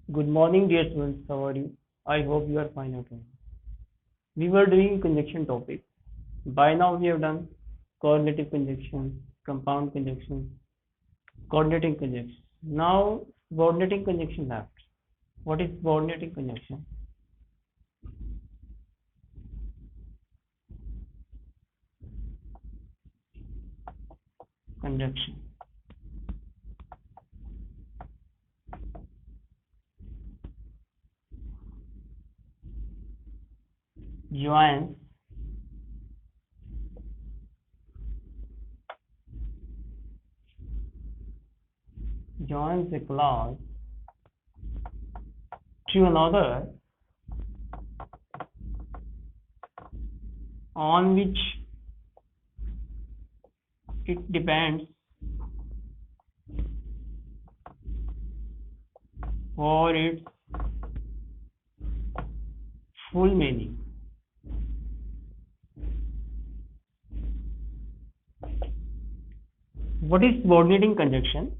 Good morning, dear students. How are you? I hope you are fine at home. We were doing conjunction topic. By now, we have done correlative conjunction, compound conjunction, coordinating conjunction. Now, subordinating conjunction left. What is subordinating conjunction? Conjunction. Joins a clause to another on which it depends for its full meaning. What is subordinating conjunction?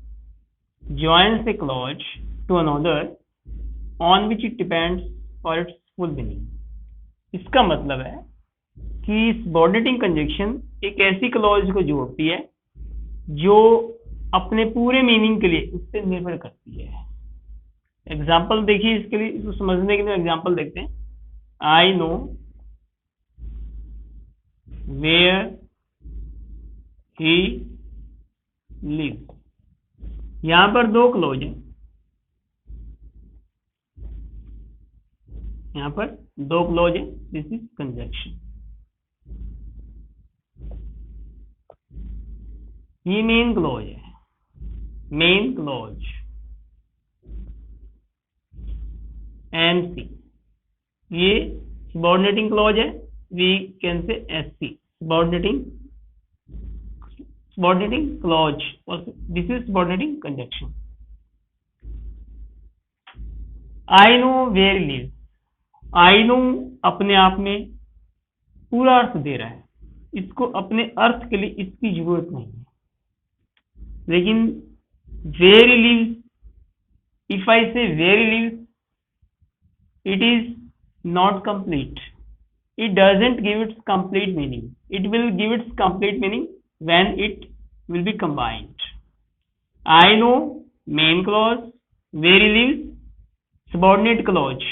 Joins a clause to another on which it depends for its full meaning. इसका मतलब है कि subordinating conjunction एक ऐसी clause को जोड़ती है जो अपने पूरे मीनिंग के लिए उससे निर्भर करती है। एग्जाम्पल देखिए, इसके लिए इसको समझने के लिए एग्जाम्पल देखते हैं। I know where he live. यहां पर दो क्लॉज हैं, यहां पर दो क्लॉज है। This is conjunction. ये मेन क्लॉज है, मेन क्लॉज एन सी। ये सबऑर्डिनेटिंग क्लॉज है, we can say S C, subordinating clause. This is subordinating conjunction. I know where live. I know अपने आप में पूरा अर्थ दे रहा है, इसको अपने अर्थ के लिए इसकी जरूरत नहीं है। लेकिन where live, if I say where live, it is not complete. It doesn't give its complete meaning. It will give its complete meaning when it will be combined. I know main clause, where he lives subordinate clause.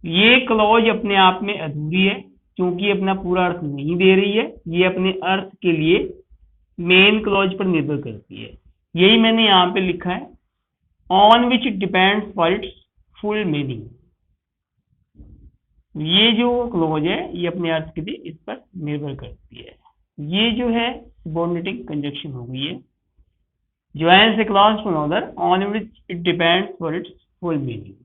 ये clause अपने आप में अधूरी है क्योंकि अपना पूरा अर्थ नहीं दे रही है। ये अपने अर्थ के लिए मेन क्लॉज पर निर्भर करती है। यही मैंने यहाँ पे लिखा है, on which it depends for its full meaning. ये जो क्लॉज है ये अपने अर्थ के लिए इस पर निर्भर करती है। ये जो है सबऑर्डिनेटिंग कंजंक्शन हो गई है। joins a clause to another on which it depends for its full meaning.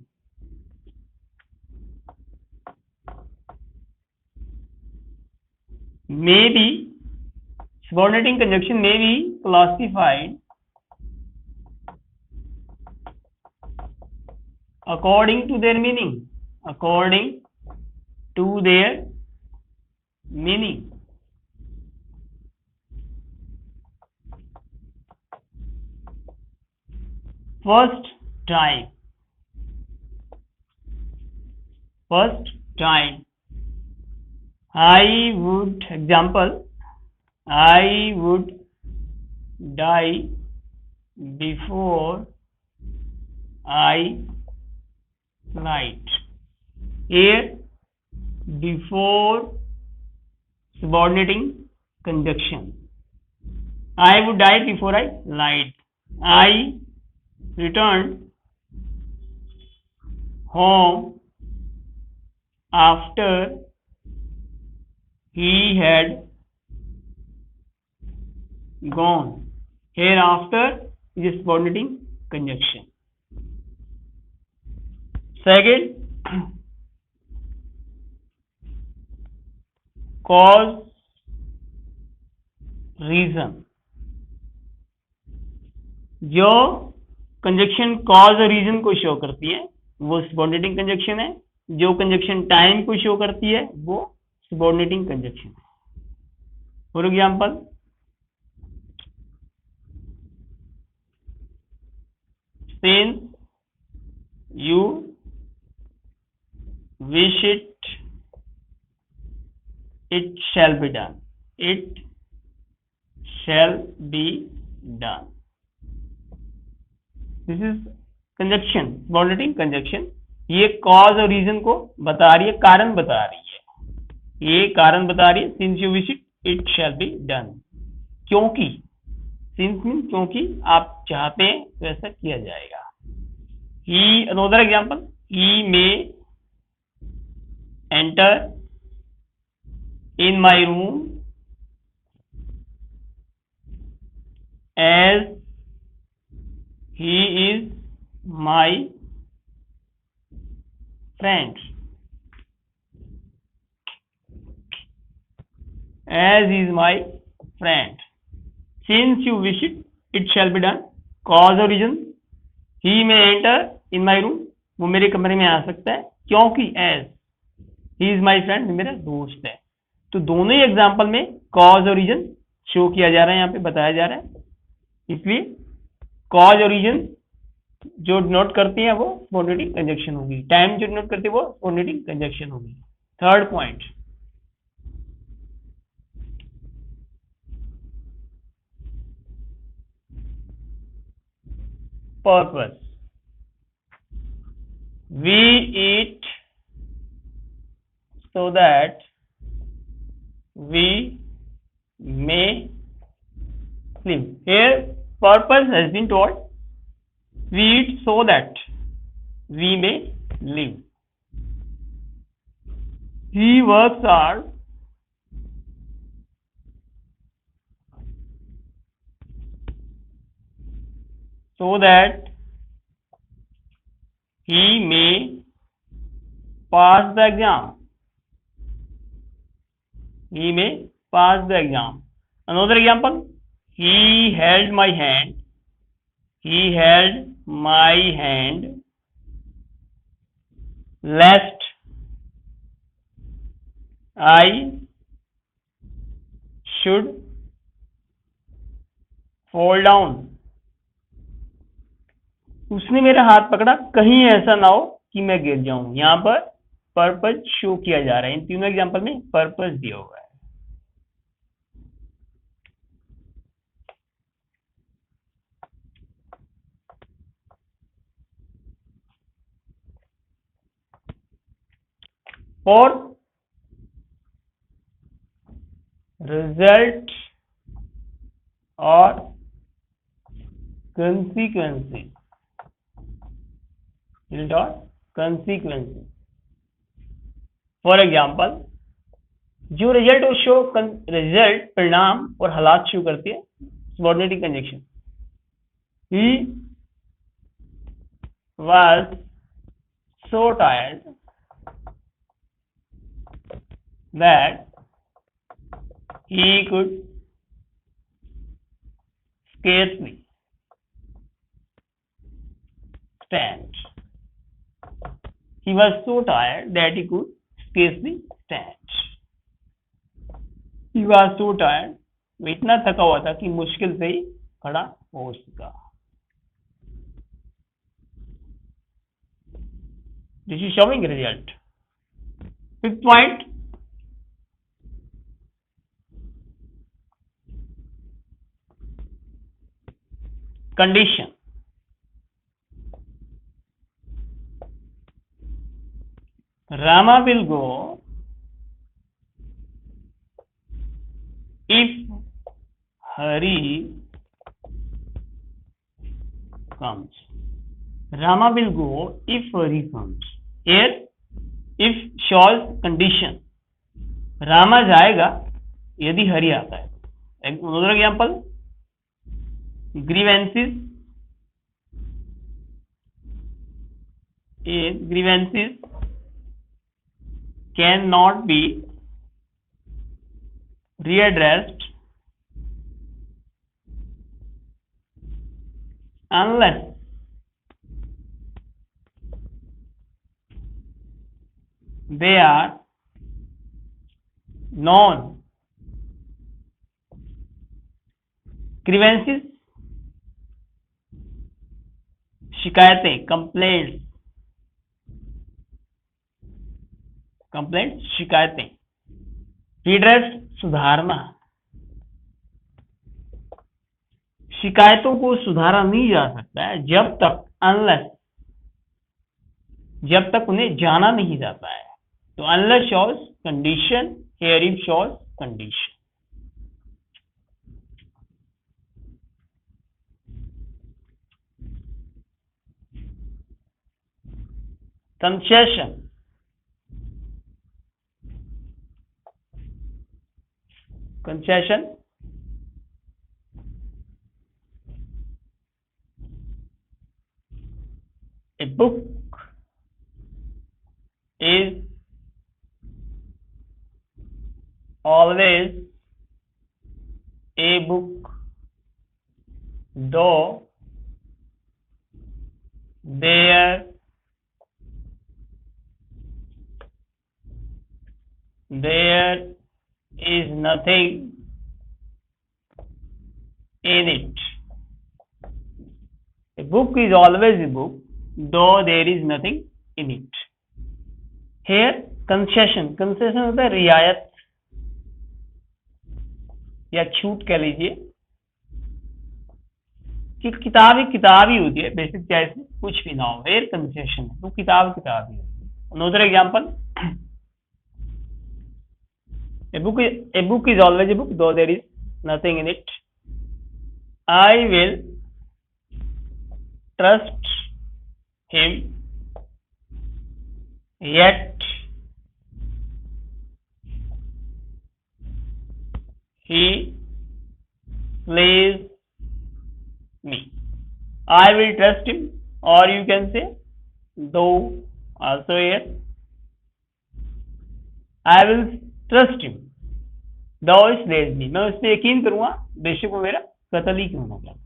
Maybe subordinating conjunction may be classified according to their meaning. According to their meaning. First time. I would, example, I would die before I light. Here before subordinating conjunction. I would die before I light. I returned home after he had gone. Hereafter is a subordinating conjunction. Second, cause, reason. जो conjunction cause और reason को show करती है वो subordinating conjunction है। जो conjunction time को show करती है वो सबऑर्डिनेटिंग कंजक्शन है। For example, since you wish it, it shall be done, it shall be done. This is conjunction, subordinating conjunction. ये कॉज और रीजन को बता रही है, कारण बता रही है, ये कारण बता रही है। Since you wish it, it shall be done. क्योंकि, सिंस मीन क्योंकि आप चाहते हैं तो ऐसा किया जाएगा। He, another example, he may enter in my room as he is my friend, as he is my friend, since you wish it, it shall be done। cause और reason, he may enter in my room, वो मेरे कमरे में आ सकता है, क्योंकि as he is my friend, मेरा दोस्त है। तो दोनों ही एग्जाम्पल में कॉज और रीजन शो किया जा रहा है, यहाँ पे बताया जा रहा है। इसलिए कॉज और रीजन जो डिनोट करती है वो फोनेटिक कंजक्शन होगी, टाइम जो डिनोट करती है वो फोनेटिक कंजक्शन होगी। Third point, purpose. We eat so that we may live। Here purpose has been told, we eat so that we may live। He works hard so that he may pass the exam। He may pass the exam। Another example, he held my hand, he held my hand lest I should fall down। उसने मेरा हाथ पकड़ा कहीं ऐसा ना हो कि मैं गिर जाऊं। यहां पर पर्पस शो किया जा रहा है, इन तीनों एग्जांपल में पर्पस दिया हुआ है। और रिजल्ट और कंसीक्वेंसी, रिजल्ट और कंसीक्वेंसी। फॉर एग्जाम्पल, जो रिजल्ट और शो, रिजल्ट परिणाम और हालात शो करती है, subordinating conjunction. He was so tired that he could scarcely stand। He was so tired that he could scarcely stand। He was so tired, वो इतना थका हुआ था कि मुश्किल से ही खड़ा हो सका। This is showing result। Fifth point, condition। Rama will go if Hari comes। Rama will go if Hari comes। Here if shows condition, Rama जाएगा यदि हरि आता है। Another example, grievances, grievances cannot be readdressed unless they are known। grievances, शिकायतें, complaints, complaint शिकायतें। Redress सुधारना, शिकायतों को सुधारा नहीं जा सकता है जब तक अनलेस, जब तक उन्हें जाना नहीं जाता है। तो unless shows condition, here if shows condition. Concession, concession a book is always a book though there is nothing in it. A book is always a book though there is nothing in it. Here concession, concession होता है रियायत या छूट कह लीजिए, कि किताब ही किताब ही होती है, बेसिक क्या इसमें कुछ भी ना हो, हेयर कंसेशन, तो किताब किताब ही होती है। Another example, a book is always a book though there is nothing in it. I will trust him yet he plays me. I will trust him, or you can say though also here. I will trust him though he slays me. मैं उस पर यकीन करूंगा बेशक वो मेरा कत्ल ही क्यों ना करे।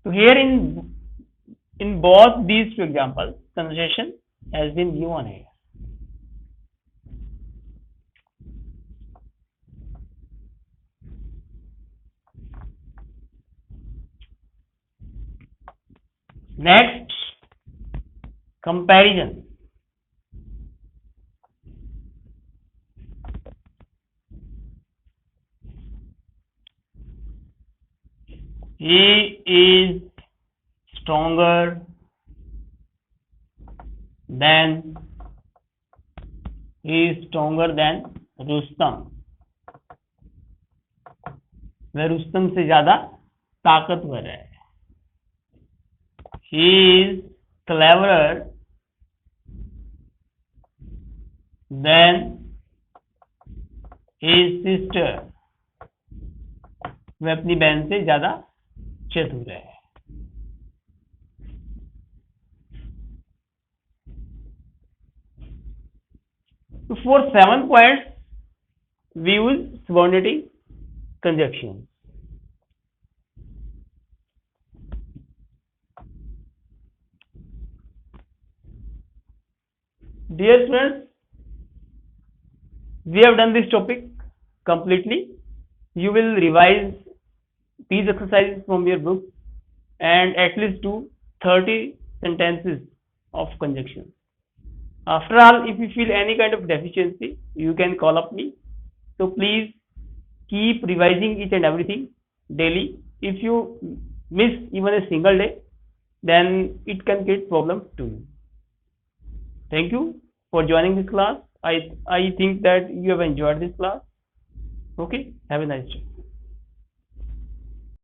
तो here in both these two examples, concession has been given here. Next, comparison. He is stronger than Rustam. वह रुस्तम से ज्यादा ताकतवर है। He is cleverer than his sister। वह अपनी बहन से ज्यादा चतुर है। So for 7 points we use subordinating conjunctions. Dear students, we have done this topic completely. You will revise these exercises from your book and at least do 30 sentences of conjunctions. After all, if you feel any kind of deficiency, you can call up me. So please keep revising each and everything daily. If you miss even a single day, then it can create problem to you. Thank you for joining this class. I think that you have enjoyed this class. Okay, have a nice day.